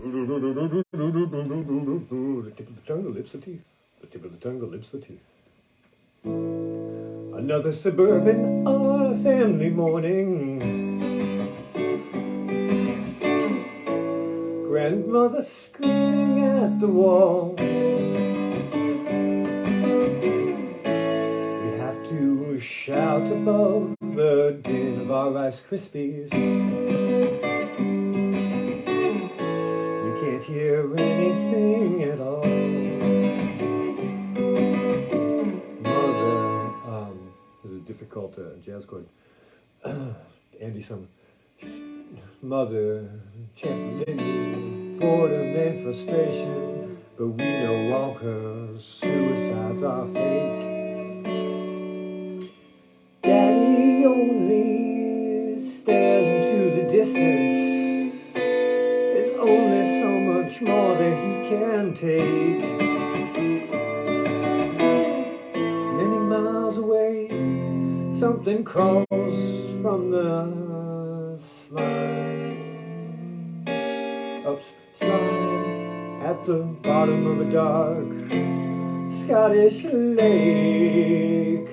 tip of the tongue, the lips, the teeth. The tip of the tongue, the lips, the teeth. Another suburban family morning. Grandmother screaming at the wall. We have to shout above the din of our Rice Krispies. We can't hear anything at all. Mother, this is a difficult jazz chord. Andy Summer. Mother, championing boredom and frustration, but we know all her suicides are fake. Daddy only stares into the distance. There's only so much more that he can take. Many miles away, something crawls from the slime. Slime at the bottom of a dark Scottish lake.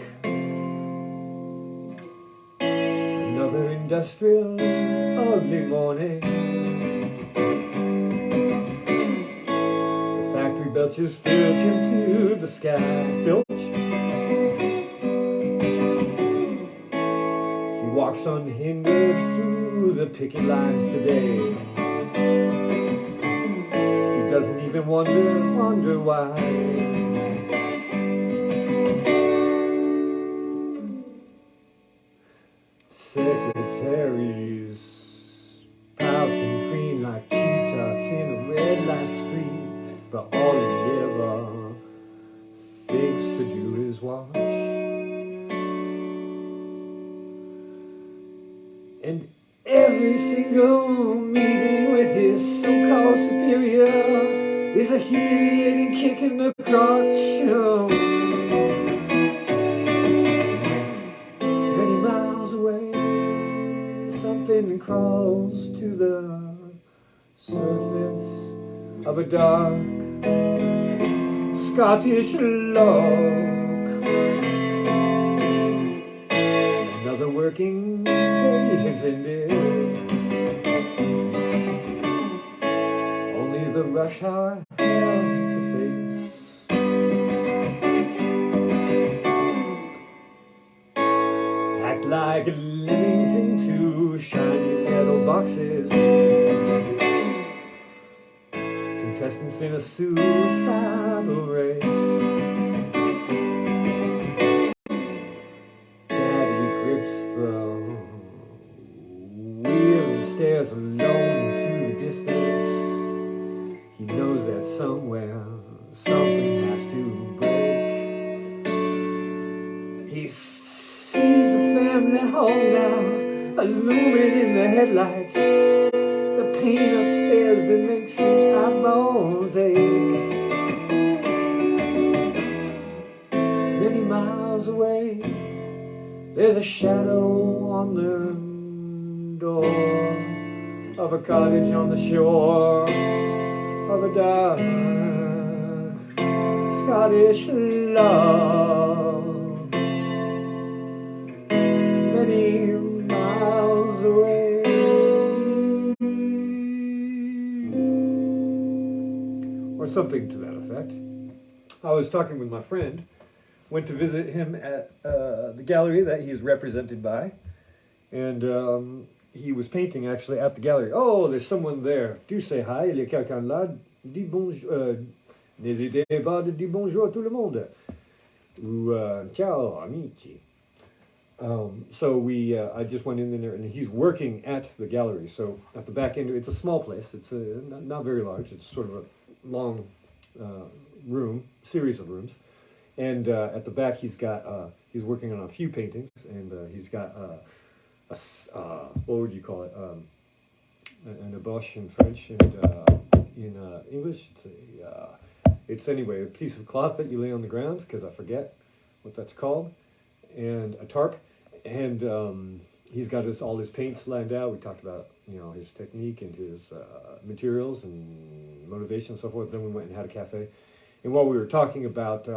Another industrial ugly morning. The factory belches filch into the sky. Filch. He walks unhindered through the picket lines today. Doesn't even wonder why. Secretaries pout and preen like treetops in a red light street, but all he ever thinks to do is watch. And every single meeting with his so-called superior is a humiliating kick in the crotch. Many miles away, something crawls to the surface of a dark Scottish log. Another working day has ended. Only the rush hour hell to face. Packed like lemmings into shiny metal boxes. Contestants in a suicidal race. Stares alone into the distance. He knows that somewhere something has to break. He sees the family home now, illumined in the headlights. The pain upstairs that makes his eyeballs ache. Many miles away, there's a shadow on the door of a cottage on the shore of a dark Scottish love. Many miles away. Or something to that effect. I was talking with my friend, went to visit him at the gallery that he's represented by, and he was painting actually at the gallery. Oh, there's someone there. Tu say hi, il y a quelqu'un là. Dis bonjour. N'hésitez pas de dire bonjour à tout le monde. Ou ciao, amici. So I just went in there, and he's working at the gallery. So at the back end, it's a small place. It's not very large. It's sort of a long series of rooms. And at the back, he's working on a few paintings, and he's got what would you call it? An ébauche in French, and in English, it's anyway a piece of cloth that you lay on the ground, because I forget what that's called, and a tarp, and he's got all his paints lined out. We talked about his technique and his materials and motivation and so forth. Then we went and had a cafe. And while we were talking about,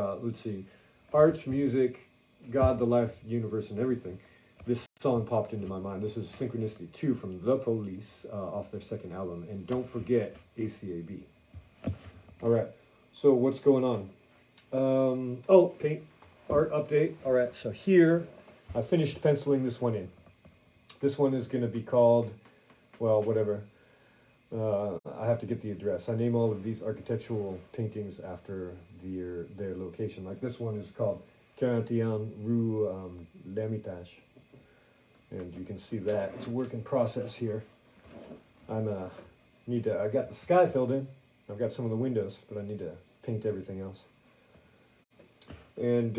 art, music, God, the life, universe, and everything, this song popped into my mind. This is Synchronicity II from The Police off their second album. And don't forget ACAB. All right, so what's going on? Paint art update. All right, so here I finished penciling this one in. This one is going to be called, whatever. I have to get the address. I name all of these architectural paintings after their location. Like this one is called 41 Rue L'Hermitage. And you can see that. It's a work in process here. I got the sky filled in. I've got some of the windows, but I need to paint everything else. And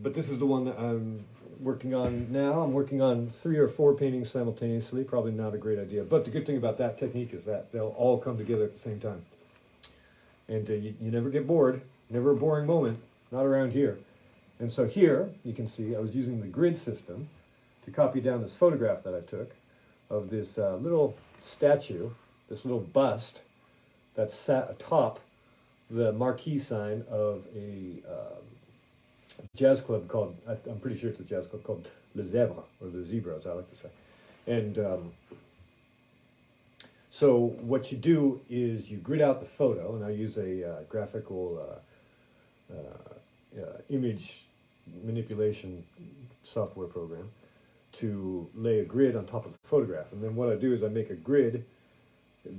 but this is the one that I'm working on now. I'm working on 3 or 4 paintings simultaneously. Probably not a great idea. But the good thing about that technique is that they'll all come together at the same time. And you never get bored. Never a boring moment. Not around here. And so here, you can see I was using the grid system to copy down this photograph that I took of this little statue, this little bust that sat atop the marquee sign of a jazz club called, I'm pretty sure it's a jazz club called Le Zèbre, or the Zebra, as I like to say. And so what you do is you grid out the photo, and I use a graphical image manipulation software program to lay a grid on top of the photograph. And then what I do is I make a grid.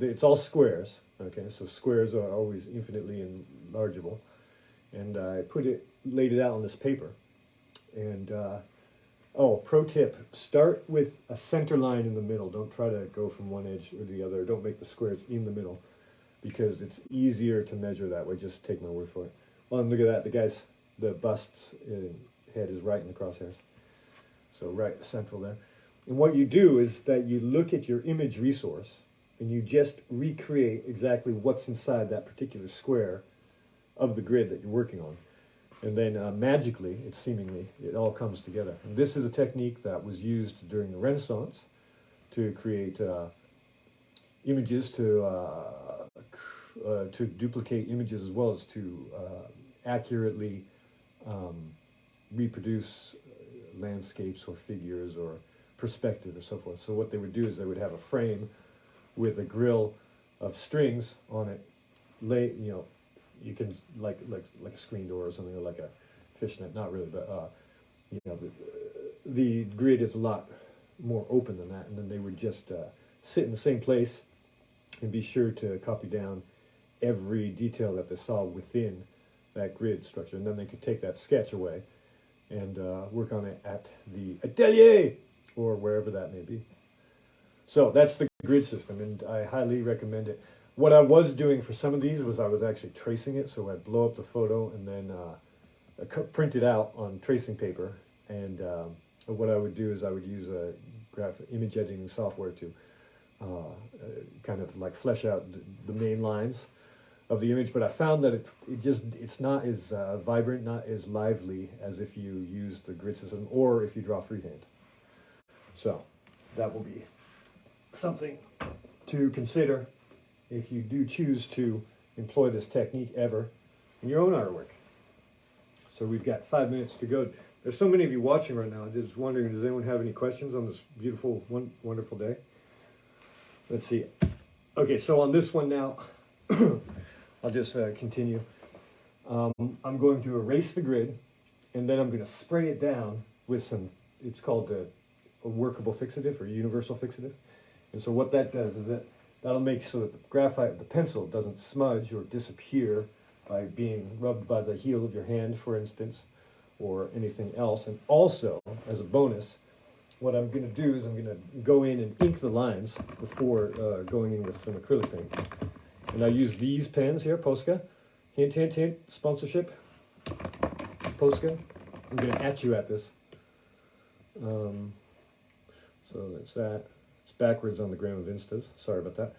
It's all squares, okay? So squares are always infinitely enlargeable. And I laid it out on this paper. And, pro tip, start with a center line in the middle. Don't try to go from one edge or the other. Don't make the squares in the middle because it's easier to measure that way. Just take my word for it. Oh, and look at that. The bust's head is right in the crosshairs. So right central there. And what you do is that you look at your image resource and you just recreate exactly what's inside that particular square of the grid that you're working on. And then magically, it all comes together. And this is a technique that was used during the Renaissance to create images, to duplicate images as well as to accurately reproduce landscapes or figures or perspective or so forth. So what they would do is they would have a frame with a grill of strings on it. You can like a screen door or something, or like a fishnet. Not really, but the grid is a lot more open than that. And then they would just sit in the same place and be sure to copy down every detail that they saw within that grid structure. And then they could take that sketch away and work on it at the atelier or wherever that may be. So that's the grid system, and I highly recommend it. What I was doing for some of these was I was actually tracing it, so I'd blow up the photo and then print it out on tracing paper. And what I would do is I would use a image editing software to kind of like flesh out the main lines of the image. But I found that it's not as vibrant, not as lively as if you use the grid system or if you draw freehand. So that will be something to consider if you do choose to employ this technique ever in your own artwork. So we've got 5 minutes to go. There's so many of you watching right now. I'm just wondering, does anyone have any questions on this beautiful, wonderful day? Let's see. Okay, so on this one now, I'll just continue. I'm going to erase the grid, and then I'm going to spray it down with some, it's called a workable fixative or universal fixative. And so what that does is that'll make so that the graphite, the pencil, doesn't smudge or disappear by being rubbed by the heel of your hand, for instance, or anything else. And also, as a bonus, what I'm going to do is I'm going to go in and ink the lines before going in with some acrylic paint. And I use these pens here, Posca. Hint, hint, hint, sponsorship. Posca. I'm going to at you at this. So that's that. It's backwards on the gram of Instas. Sorry about that.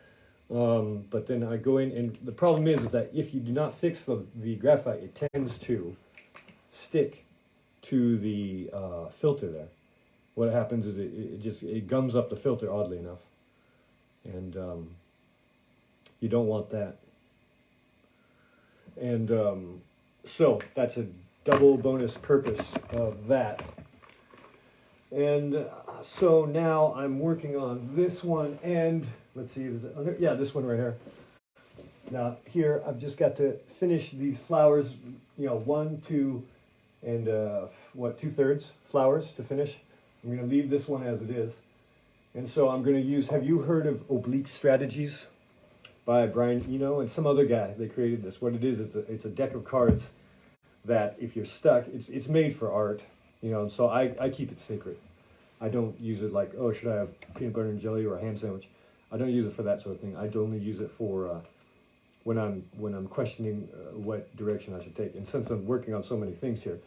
But then I go in, and the problem is that if you do not fix the graphite, it tends to stick to the filter there. What happens is it gums up the filter, oddly enough. And you don't want that. And so that's a double bonus purpose of that. And so now I'm working on this one, and let's see, yeah, this one right here. Now here I've just got to finish these flowers, 1, 2, and 2/3 flowers to finish. I'm going to leave this one as it is. And so I'm going to use, have you heard of Oblique Strategies by Brian Eno and some other guy? They created this. What it is, it's a deck of cards that if you're stuck, it's made for art, and so I keep it secret. I don't use it like, oh, should I have peanut butter and jelly or a ham sandwich? I don't use it for that sort of thing. I only use it for when I'm questioning what direction I should take. And since I'm working on so many things here,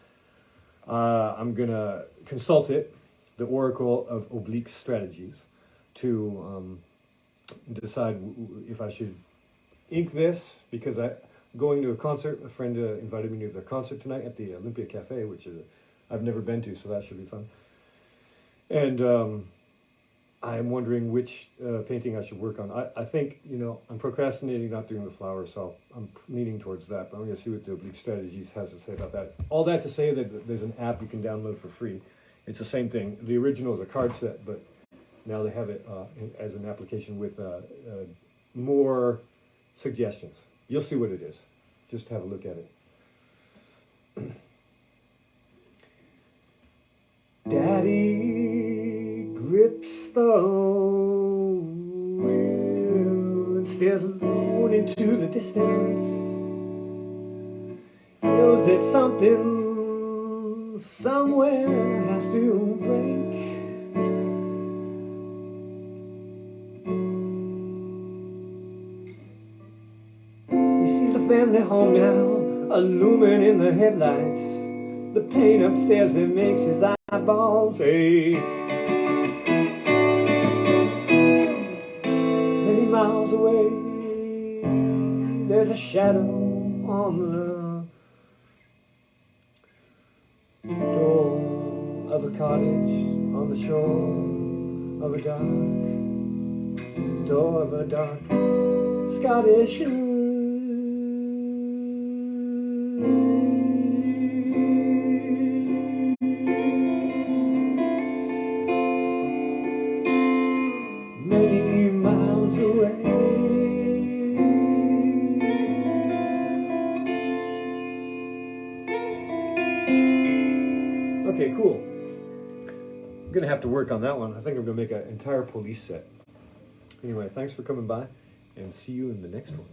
I'm gonna consult it, the Oracle of Oblique Strategies, to decide if I should ink this, because I'm going to a concert. A friend invited me to the concert tonight at the Olympia Cafe, which is I've never been to, so that should be fun. And I'm wondering which painting I should work on. I think, I'm procrastinating not doing the flowers, so I'm leaning towards that, but I'm going to see what the Oblique Strategies has to say about that. All that to say that there's an app you can download for free. It's the same thing. The original is a card set, but now they have it as an application with more suggestions. You'll see what it is. Just have a look at it. Daddy grips the wheel and stares alone into the distance. He knows that something somewhere has to break. He sees the family home now, illumined in the headlights. The pain upstairs that makes his eyeballs ache. Many miles away, there's a shadow on the door of a cottage on the shore of a dark Scottish moon. Many miles away. Okay, cool. I'm gonna have to work on that one. I think I'm gonna make an entire police set. Anyway, thanks for coming by, and see you in the next one.